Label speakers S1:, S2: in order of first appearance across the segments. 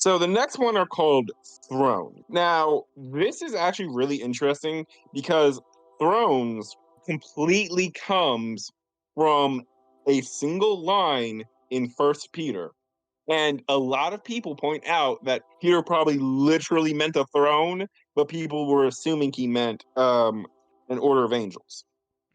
S1: So the next one are called thrones. Now, this is actually really interesting because thrones completely comes from a single line in First Peter. And a lot of people point out that Peter probably literally meant a throne, but people were assuming he meant an order of angels.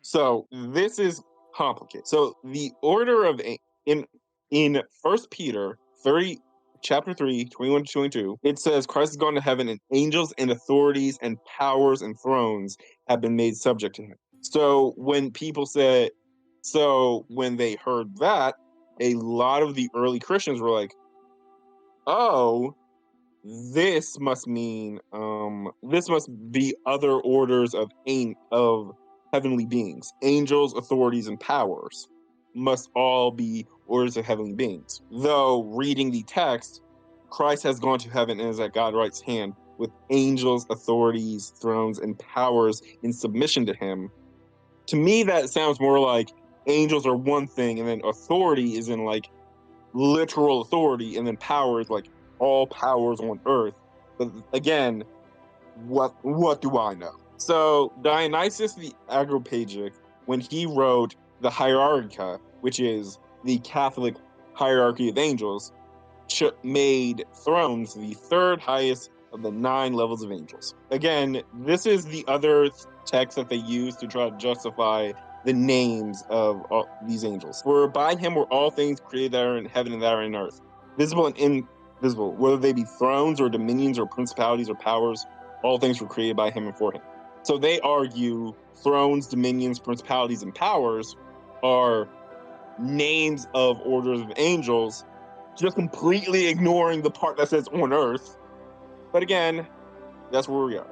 S1: So this is complicated. So the order of in First Peter 30 chapter 3 21 to 22, it says Christ has gone to heaven and angels and authorities and powers and thrones have been made subject to him. So when they heard that, a lot of the early Christians were like, "Oh, this must be other orders of heavenly beings. Angels, authorities, and powers must all be orders of heavenly beings." Though reading the text, Christ has gone to heaven and is at God's right hand with angels, authorities, thrones, and powers in submission to him. To me, that sounds more like angels are one thing, and then authority is in like literal authority, and then power is like all powers on earth. But again, what do I know? So Dionysius the Areopagitic, when he wrote the Hierarcha, which is the Catholic hierarchy of angels, made thrones the third highest of the 9 levels of angels. Again, this is the other text that they use to try to justify the names of all these angels. For by him were all things created that are in heaven and that are in earth, visible and invisible, whether they be thrones or dominions or principalities or powers, all things were created by him and for him. So they argue thrones, dominions, principalities, and powers are names of orders of angels, just completely ignoring the part that says on earth. But again, that's where we are.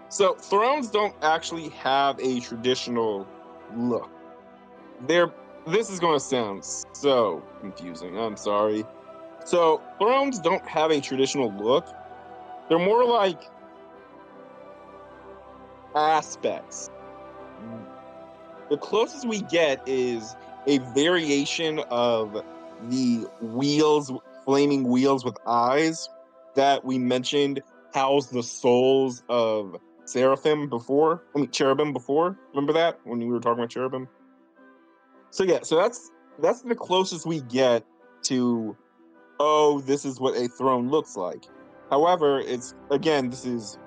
S1: So thrones don't actually have a traditional look. They're This is going to sound so confusing. I'm sorry. So thrones don't have a traditional look. They're more like aspects. The closest we get is a variation of the wheels, flaming wheels with eyes that we mentioned house the souls of cherubim before. Remember that when we were talking about cherubim? So yeah, so that's the closest we get to, oh, this is what a throne looks like. However, this is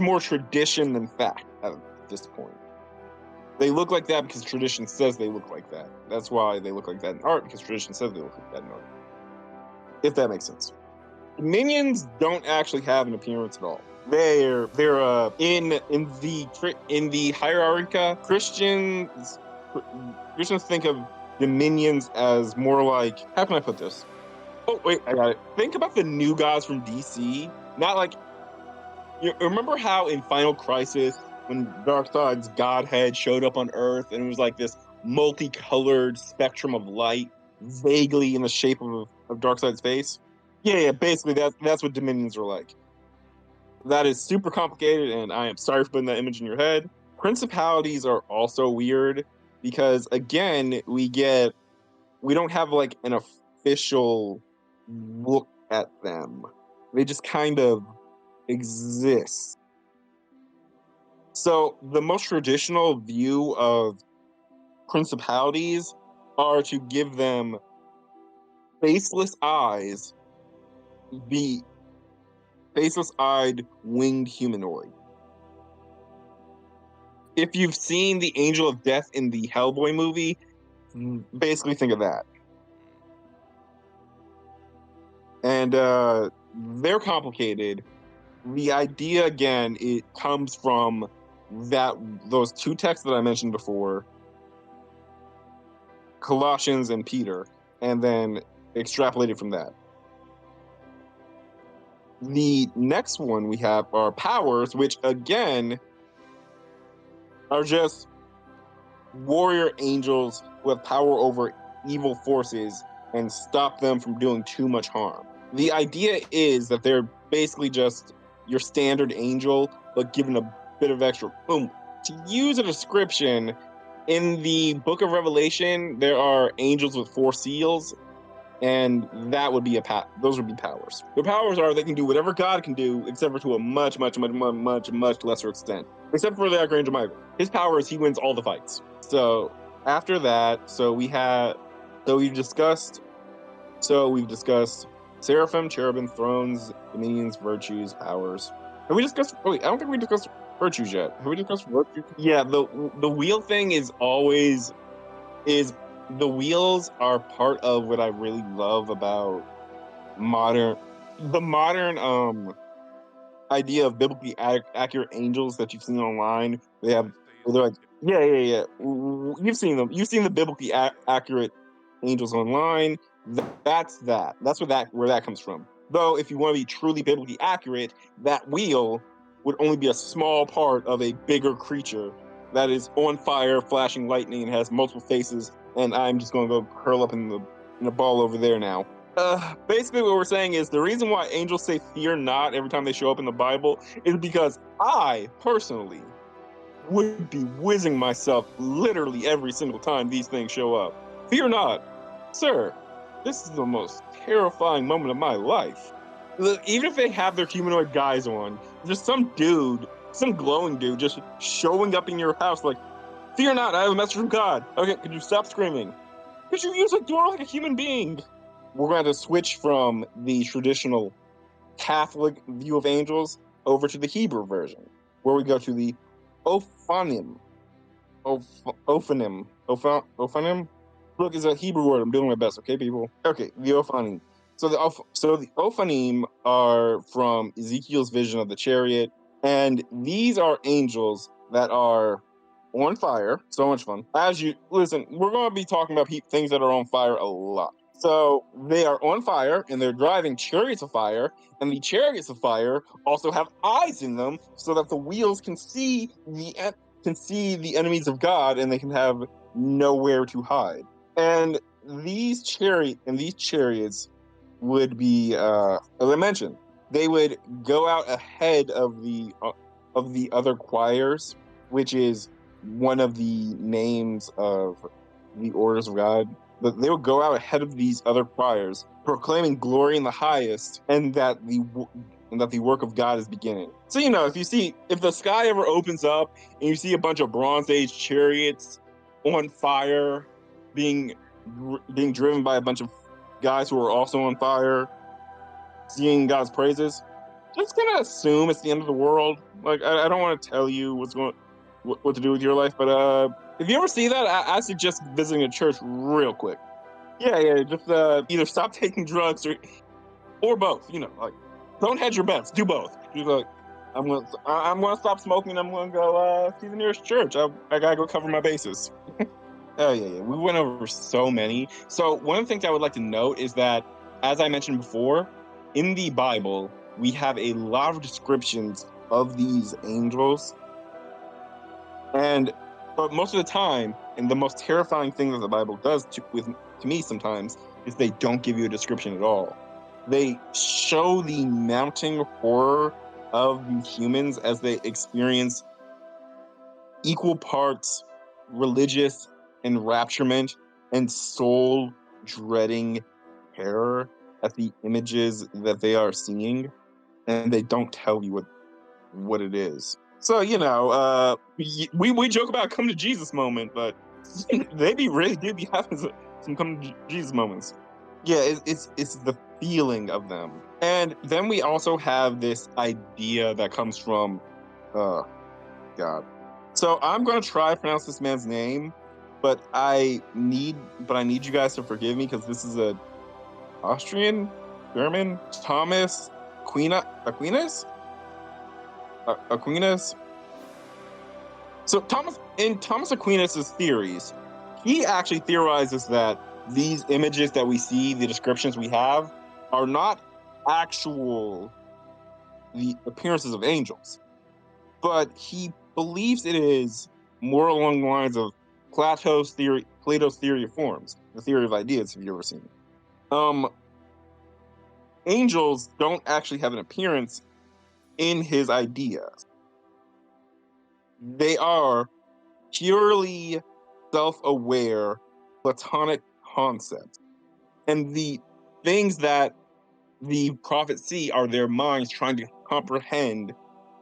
S1: more tradition than fact at this point. They look like that because tradition says they look like that. That's why they look like that in art, because tradition says they look like that in art. If that makes sense. Minions don't actually have an appearance at all. They're in the hierarchy. Christians think of the minions as more like, how can I put this? Oh wait, I got it. Think about the new gods from DC. Not like, you remember how in Final Crisis, when Darkseid's Godhead showed up on Earth and it was like this multicolored spectrum of light, vaguely in the shape of Darkseid's face? Yeah, basically that's what Dominions are like. That is super complicated, and I am sorry for putting that image in your head. Principalities are also weird because again, we don't have like an official look at them. They just kind of exist. So the most traditional view of principalities are to give them faceless eyes, be faceless eyed winged humanoid. If you've seen the Angel of Death in the Hellboy movie, basically think of that. And they're complicated. The idea again, it comes from those two texts that I mentioned before, Colossians and Peter, and then extrapolated from that. The next one we have are powers, which again are just warrior angels who have power over evil forces and stop them from doing too much harm. The idea is that they're basically just your standard angel, but given a bit of extra boom. To use a description, in the book of Revelation, there are angels with 4 seals. and that would be those would be powers. The powers are they can do whatever God can do, except for to a much, much, much, much, much, much lesser extent. Except for the Archangel Michael. His power is he wins all the fights. So after that, we've discussed seraphim, cherubim, thrones, dominions, virtues, powers. Have we discussed? Wait, I don't think we discussed virtues yet. Have we discussed virtues? Yeah, the wheel thing is the wheels are part of what I really love about modern the modern idea of biblically accurate angels that you've seen online. They're like, yeah, yeah, yeah. You've seen them. You've seen the biblically accurate angels online. That's where that comes from. Though, if you want to be truly biblically accurate, that wheel would only be a small part of a bigger creature that is on fire, flashing lightning, and has multiple faces. And I'm just going to go curl up in the ball over there now. Basically, what we're saying is the reason why angels say "fear not" every time they show up in the Bible is because I personally would be whizzing myself literally every single time these things show up. Fear not, sir. This is the most terrifying moment of my life. Look, even if they have their humanoid guys on, just some dude, some glowing dude, just showing up in your house like, "Fear not, I have a message from God." Okay, could you stop screaming? Could you use a door like a human being? We're going to switch from the traditional Catholic view of angels over to the Hebrew version, where we go to the Ophanim. Ophanim. Look, it's a Hebrew word. I'm doing my best, okay, people. Okay, the Ophanim. So the Ophanim are from Ezekiel's vision of the chariot, and these are angels that are on fire. So much fun. As you listen, we're going to be talking about things that are on fire a lot. So they are on fire and they're driving chariots of fire, and the chariots of fire also have eyes in them so that the wheels can see the enemies of God and they can have nowhere to hide. And these chariots would be as I mentioned, they would go out ahead of the other choirs, which is one of the names of the orders of God. But they would go out ahead of these other choirs, proclaiming glory in the highest, and that the work of God is beginning. So if the sky ever opens up and you see a bunch of Bronze Age chariots on fire, being being driven by a bunch of guys who are also on fire, singing God's praises, just gonna assume it's the end of the world. Like I don't want to tell you what to do with your life, but if you ever see that, I suggest visiting a church real quick. Yeah, yeah, just either stop taking drugs or both. Like don't hedge your bets, do both. Just like I'm gonna stop smoking. I'm gonna go see the nearest church. I gotta go cover my bases. Oh yeah, yeah. We went over so many. So one of the things I would like to note is that, as I mentioned before, in the Bible we have a lot of descriptions of these angels, and but most of the time, and the most terrifying thing that the Bible does to me sometimes is they don't give you a description at all. They show the mounting horror of these humans as they experience equal parts religious enrapturement and soul dreading terror at the images that they are seeing, and they don't tell you what it is. So we joke about come to Jesus moment, but really do be having some come to Jesus moments. Yeah, it's the feeling of them, and then we also have this idea that comes from God. So I'm gonna try to pronounce this man's name, but I need you guys to forgive me because this is a Austrian, German, Thomas Aquinas. So Thomas Aquinas's theories, he actually theorizes that these images that we see, the descriptions we have, are not actual the appearances of angels, but he believes it is more along the lines of Plato's theory of forms, the theory of ideas. Have you ever seen it? Angels don't actually have an appearance in his ideas. They are purely self-aware Platonic concepts. And the things that the prophets see are their minds trying to comprehend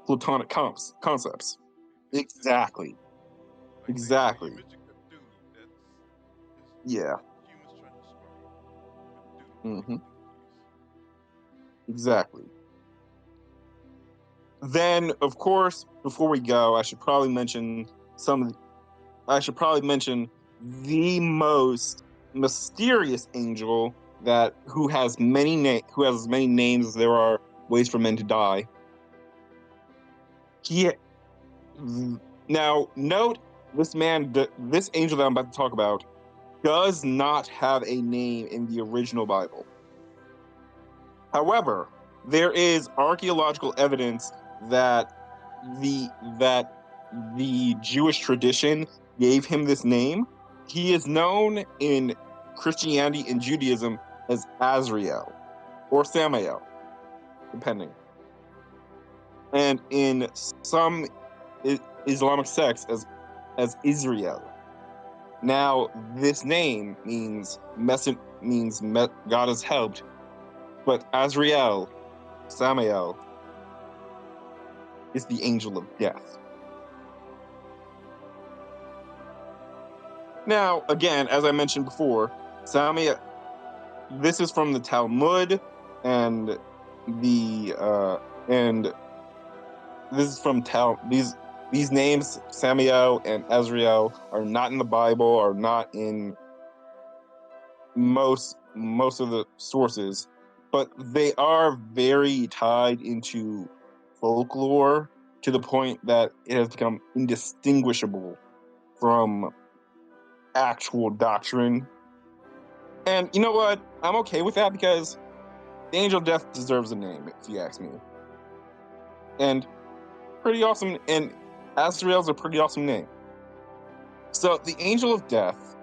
S1: Platonic concepts. Exactly.
S2: Like
S1: Exactly.
S2: you mentioned Cthulhu. That's
S1: Yeah.
S2: humans trying to describe Cthulhu
S1: Hmm.
S2: entities.
S1: Exactly. Then, of course, before we go, I should probably mention I should probably mention the most mysterious angel that who has as many names as there are ways for men to die. He Now note this angel that I'm about to talk about does not have a name in the original Bible. However, there is archaeological evidence that that the Jewish tradition gave him this name. He is known in Christianity and Judaism as Azrael or Samael, depending, and in some Islamic sects as Israel. Now, this name God has helped, but Azrael, Samael, is the angel of death. Now, again, as I mentioned before, Samael. This is from the Talmud, and the and this is from these names, Samael and Azrael, are not in the Bible, are not in most of the sources, but they are very tied into folklore to the point that it has become indistinguishable from actual doctrine. And you know what? I'm okay with that because the Angel of Death deserves a name, if you ask me. And pretty awesome. And Azrael's a pretty awesome name. So the Angel of Death.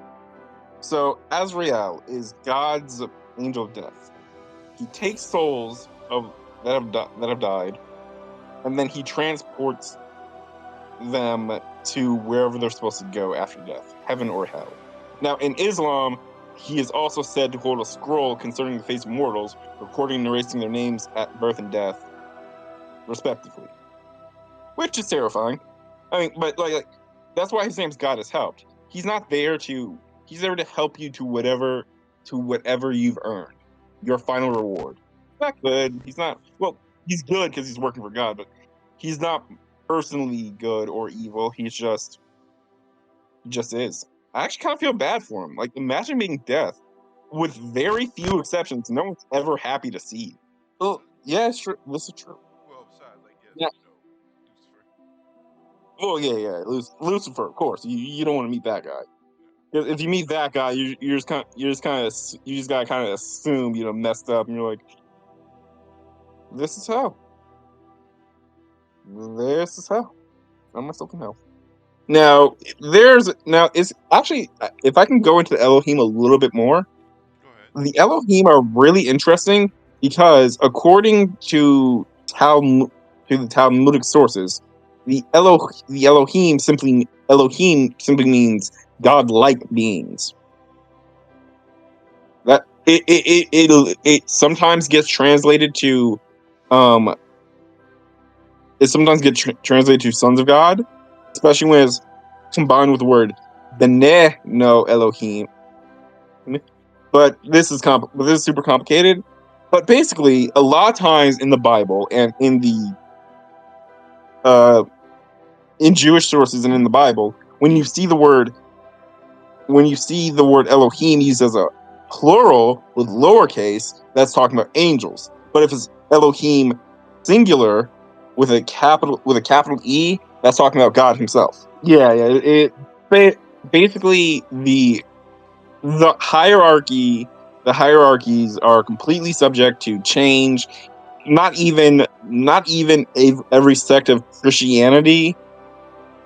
S1: So Azrael is God's angel of death. He takes souls of that have died, and then he transports them to wherever they're supposed to go after death, heaven or hell. Now, in Islam, he is also said to hold a scroll concerning the fates of mortals, recording and erasing their names at birth and death, respectively, which is terrifying. I mean, but that's why his name's God has helped. He's not there to. He's there to help you to whatever you've earned, your final reward. He's not good. He's not. Well, he's good because he's working for God, but he's not personally good or evil. He just is. I actually kind of feel bad for him. Like, imagine being death. With very few exceptions, no one's ever happy to see you. Oh, yeah, it's true. This is true.
S2: Well, besides, I guess
S1: Yeah.
S2: Lucifer.
S1: Oh, yeah. Lucifer, of course. You don't want to meet that guy.
S2: No.
S1: 'Cause if you meet that guy, you just gotta kind of assume messed up, and you're like, this is hell. This is hell. I'm myself in hell. Now it's actually if I can go into the Elohim a little bit more,
S2: Go ahead.
S1: the Elohim are really interesting because according to the Talmudic sources, Elohim simply means God-like beings. That it sometimes gets translated to um translated to sons of God, especially when it's combined with the word B'nai no Elohim. But this is super complicated. But basically, a lot of times in the Bible and uh in Jewish sources and in the Bible, when you see the word Elohim used as a plural with lowercase, that's talking about angels. But if it's Elohim singular with a capital E, that's talking about God Himself. Yeah. Basically the hierarchies are completely subject to change. Every sect of Christianity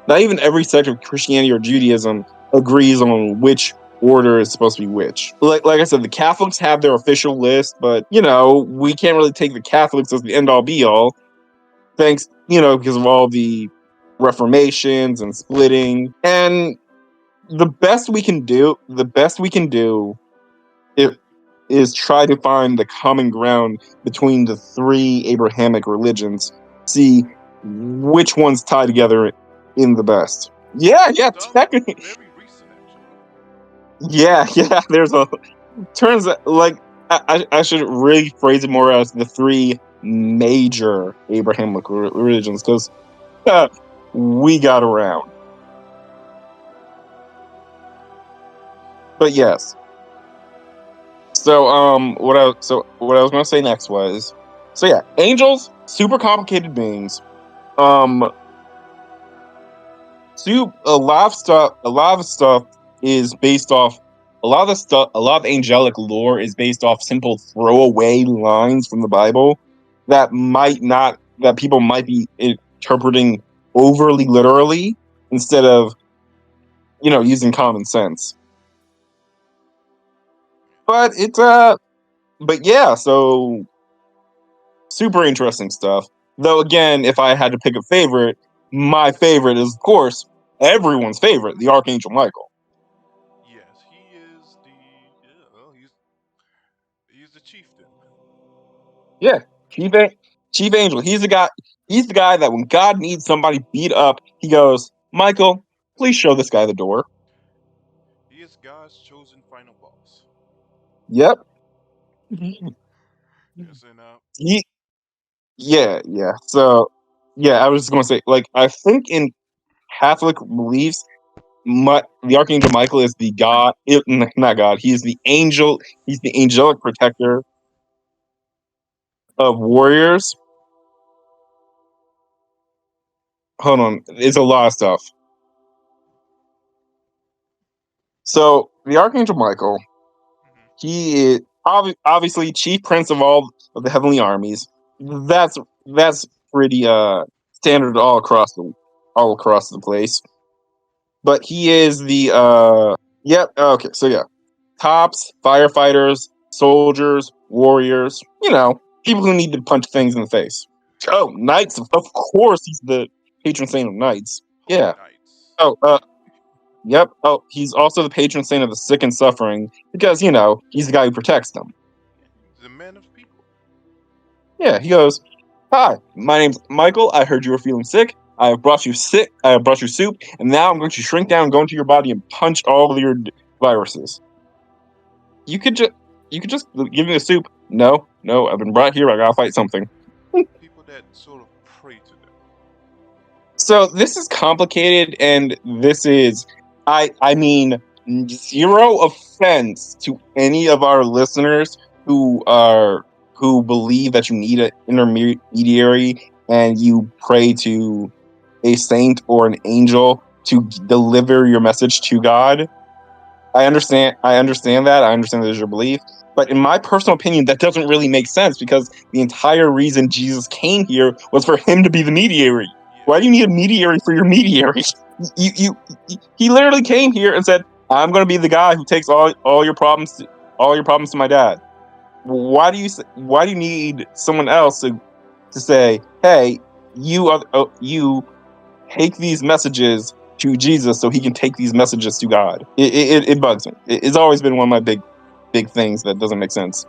S1: Not even every sect of Christianity or Judaism agrees on which order is supposed to be which. Like I said, the Catholics have their official list, but we can't really take the Catholics as the end all be all. Thanks, because of all the reformations and splitting. And the best we can do, if is try to find the common ground between the three Abrahamic religions, see which ones tie together in the best. Yeah,
S2: This
S1: yeah,
S2: stuff
S1: technically,
S2: very recent actually.
S1: yeah, yeah. There's a turns out, like I should really phrase it more as the three major Abrahamic religions because we got around. But yes. What I was gonna say next was yeah, angels, super complicated beings. Um a lot of stuff is based off a lot of angelic lore is based off simple throwaway lines from the Bible that people might be interpreting overly literally instead of, using common sense. But but yeah, so super interesting stuff. Though again, if I had to pick a favorite, my favorite is of course everyone's favorite, the Archangel Michael.
S2: Yes, he is the well, he's the chieftain.
S1: Yeah, Chief Chief Angel. He's the guy. He's the guy that when God needs somebody beat up, he goes, Michael, please show this guy the door.
S2: He is God's chosen final boss.
S1: Yep.
S2: Yes, and
S1: He, yeah, yeah. So, yeah, I was just gonna say, like, I think in Catholic beliefs, the Archangel Michael is the God, not God. He is the angel. He's the angelic protector of warriors. Hold on, it's a lot of stuff. So, the Archangel Michael,
S2: mhm,
S1: he is obviously chief prince of all of the heavenly armies. That's that's pretty standard all across the place. But he is the yep, okay, so yeah. Cops, firefighters, soldiers, warriors, people who need to punch things in the face. Oh, knights, of course he's the patron saint of knights.
S2: holy
S1: Yeah.
S2: knights.
S1: Oh, yep. Oh, he's also the patron saint of the sick and suffering because, he's the guy who protects them.
S2: Yeah, he's the man of people.
S1: Yeah, he goes, "Hi, my name's Michael. I heard you were feeling sick. I have brought you sick. I have brought you soup, and now I'm going to shrink down, go into your body, and punch all of your viruses. You could just, you could just give me the soup. No, no, I've been brought here. I gotta fight something.
S2: People that sort of pray to them.
S1: So this is complicated, and this is, I mean, zero offense to any of our listeners who believe that you need an intermediary and you pray to a saint or an angel to deliver your message to God. I understand that. I understand that is your belief. But in my personal opinion, that doesn't really make sense because the entire reason Jesus came here was for him to be the mediator. Why do you
S2: Yes.
S1: need a mediator for your mediator? He literally came here and said, "I'm going to be the guy who takes all your problems to my dad." Why do you need someone else to say, "Hey, you take these messages to Jesus so he can take these messages to God." It bugs me. It's always been one of my big things that doesn't make sense.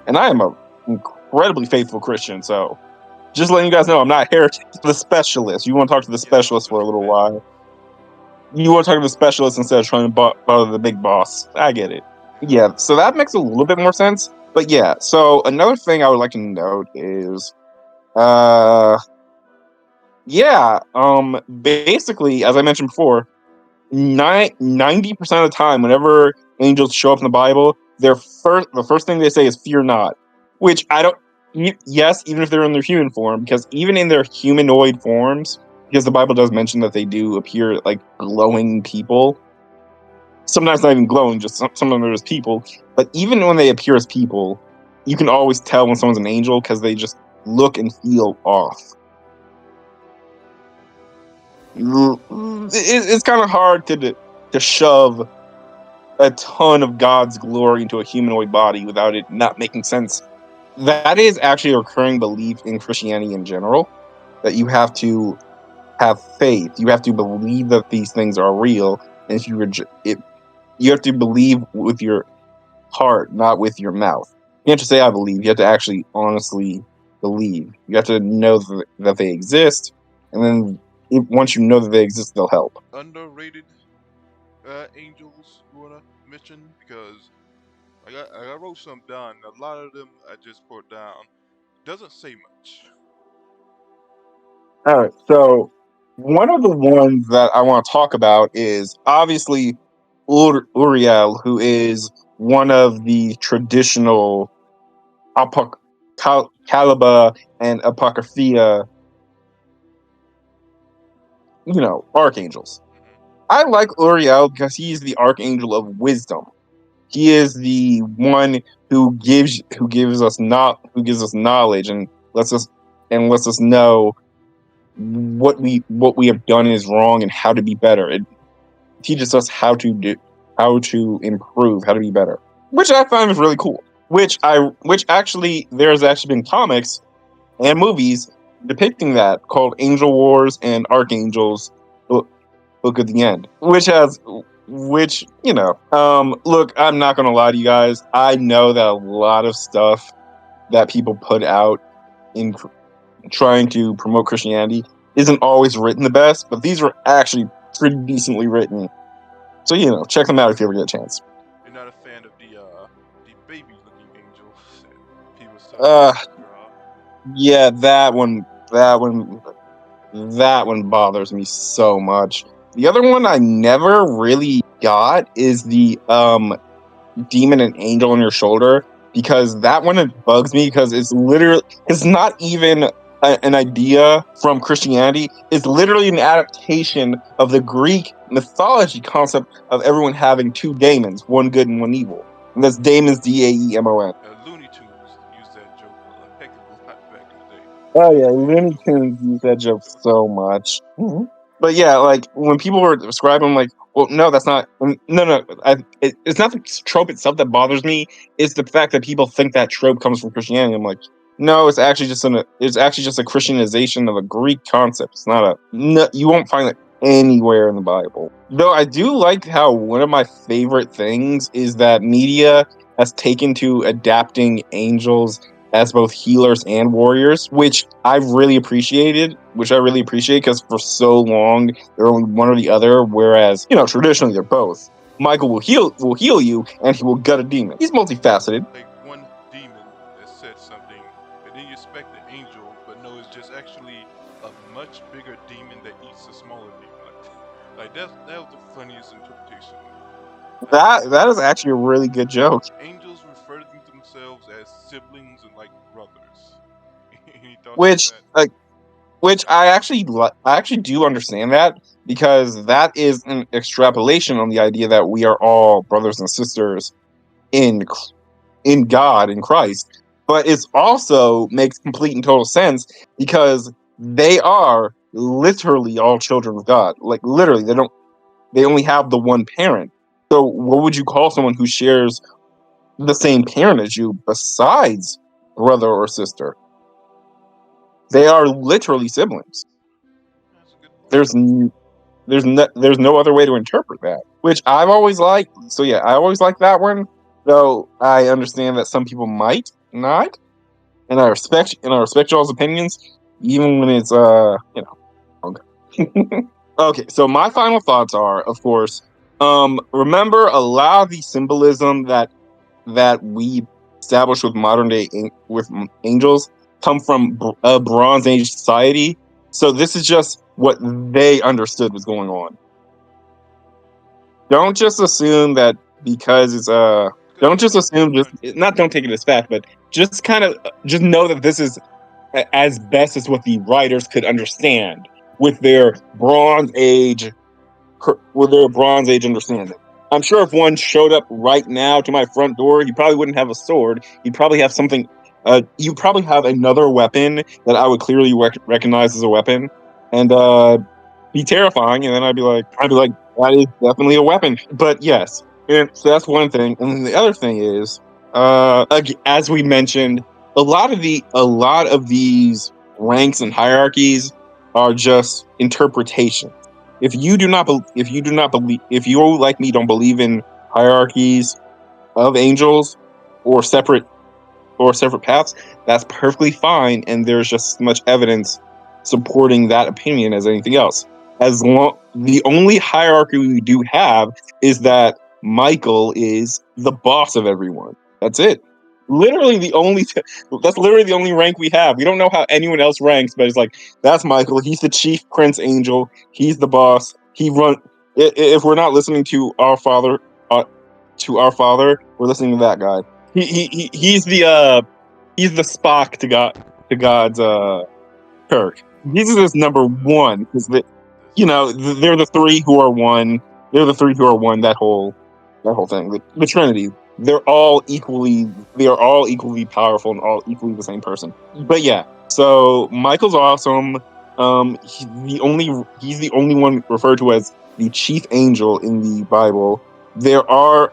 S1: And I am a incredibly faithful Christian, so just letting you guys know I'm not heretic. The specialist. You want to talk to the
S2: Yes,
S1: specialist
S2: to
S1: for
S2: the
S1: a little while.
S2: specialist.
S1: You want to talk to the specialist instead of trying to bother the big boss. I get it. Yeah, so that makes a little bit more sense. But yeah, so another thing I would like to note is uh yeah, basically, as I mentioned before, 90% of the time, whenever angels show up in the Bible, the first thing they say is "Fear not," which I don't. Yes, even if they're in their human form, because even in their humanoid forms, because the Bible does mention that they do appear like glowing people. Sometimes not even glowing, just sometimes they're just people. But even when they appear as people, you can always tell when someone's an angel because they just look and feel off. It's kind of hard to shove a ton of God's glory into a humanoid body without it not making sense. That is actually a recurring belief in Christianity in general, that you have to have faith. You have to believe that these things are real. And if you have to believe with your heart, not with your mouth. You can't just say I believe. You have to actually honestly believe. You have to know that they exist, and then once you know that they exist, they'll help.
S2: Underrated angels you wanna mention? Because I wrote some down. A lot of them I just put down. Doesn't say much.
S1: All right, so one of the ones that I want to talk about is obviously Uriel, who is one of the traditional Caliba and Apocrypha, archangels.
S2: Hmm.
S1: I like Uriel because he's the archangel of wisdom. He is the one who gives us knowledge and lets us know what we have done is wrong and how to be better. It teaches us how to improve, how to be better, which I find is really cool. Which actually there's actually been comics and movies depicting that called Angel Wars and Archangels Book of the End, look, I'm not gonna lie to you guys. I know that a lot of stuff that people put out in trying to promote Christianity isn't always written the best, but these are actually pretty decently written. So check them out if you ever get a chance.
S2: You're not a fan of the baby looking angel that people started
S1: Uh,
S2: to draw.
S1: yeah, that one bothers me so much. The other one I never really got is the demon and angel on your shoulder, because that one it bugs me because it's not even an idea from Christianity. It's literally an adaptation of the Greek mythology concept of everyone having two daemons, one good and one evil, and that's daemons, Daemon.
S2: Looney Tunes used that joke a heck of a lot back in the day.
S1: Oh
S2: They
S1: yeah,
S2: made
S1: Looney Tunes use that joke so much. But yeah, like when people were describing, I'm like, well, no, that's not. No, no, it's not the trope itself that bothers me. It's the fact that people think that trope comes from Christianity. I'm like, no, it's actually just a Christianization of a Greek concept. It's not a. No, you won't find it anywhere in the Bible. Though I do like how one of my favorite things is that media has taken to adapting angels as both healers and warriors, which I really appreciate because for so long they're only one or the other, whereas traditionally they're both. Michael will heal you and he will gut a demon. He's multifaceted.
S2: like one demon that said something, and then you expect the angel, but no, it's just actually a much bigger demon that eats a smaller demon. Like that was the funniest interpretation. Like
S1: That is actually a really good joke.
S2: angels refer to themselves as siblings and like brothers. Any thoughts on
S1: Which
S2: that?
S1: like which I actually do understand that, because that is an extrapolation on the idea that we are all brothers and sisters in God, in Christ. But it also makes complete and total sense because they are literally all children of God. Like literally, they only have the one parent. So what would you call someone who shares the same parent as you besides brother or sister? They are literally siblings.
S2: That's a good point.
S1: There's there's no other way to interpret that, which I've always liked. So yeah, I always like that one, though I understand that some people might not, and I respect y'all's opinions, even when it's wrong. Okay, so my final thoughts are, of course, remember a lot of the symbolism that we establish with modern day angels come from a Bronze Age society. So this is just what they understood was going on. Don't just assume that because it's
S2: Because
S1: don't
S2: it's
S1: just assume, just
S2: 1900.
S1: not don't take it as fact, but just know that this is as best as what the writers could understand with their Bronze Age with their Bronze Age understanding. I'm sure if one showed up right now to my front door, he probably wouldn't have a sword. He'd probably have something. You probably have another weapon that I would clearly recognize as a weapon, and be terrifying. And then I'd be like, that is definitely a weapon. But yes, and so that's one thing. And then the other thing is, as we mentioned, a lot of these ranks and hierarchies are just interpretation. If you like me don't believe in hierarchies, of angels or separate paths, that's perfectly fine, and there's just as much evidence supporting that opinion as anything else. As long the only hierarchy we do have is that Michael is the boss of everyone. That's it. Literally the only that's literally the only rank we have. We don't know how anyone else ranks, but it's like that's Michael. He's the chief prince angel. He's the boss. He run. If we're not listening to our father, we're listening to that guy. He's the Spock to God's Kirk. Jesus is number one because they're the three who are one. They're the three who are one. That whole thing, the Trinity. They're all equally they are all equally powerful and all equally the same person. But yeah, so Michael's awesome. He's the only one referred to as the chief angel in the Bible. There are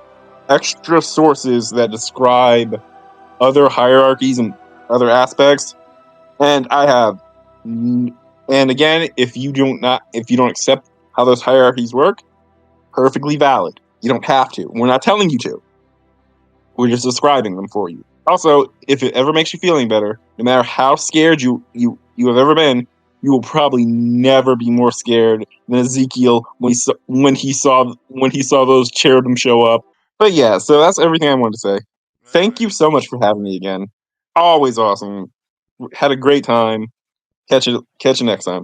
S1: extra sources that describe other hierarchies and other aspects, and I have and again, if you don't accept how those hierarchies work, perfectly valid. You don't have to. We're not telling you to. We're just describing them for you. Also, if it ever makes you feeling better, no matter how scared you have ever been, you will probably never be more scared than Ezekiel when he saw those cherubim show up. But yeah, so that's everything I wanted to say.
S2: All
S1: Thank
S2: right.
S1: you so much for having me again. Always awesome. Had a great time. Catch you next time.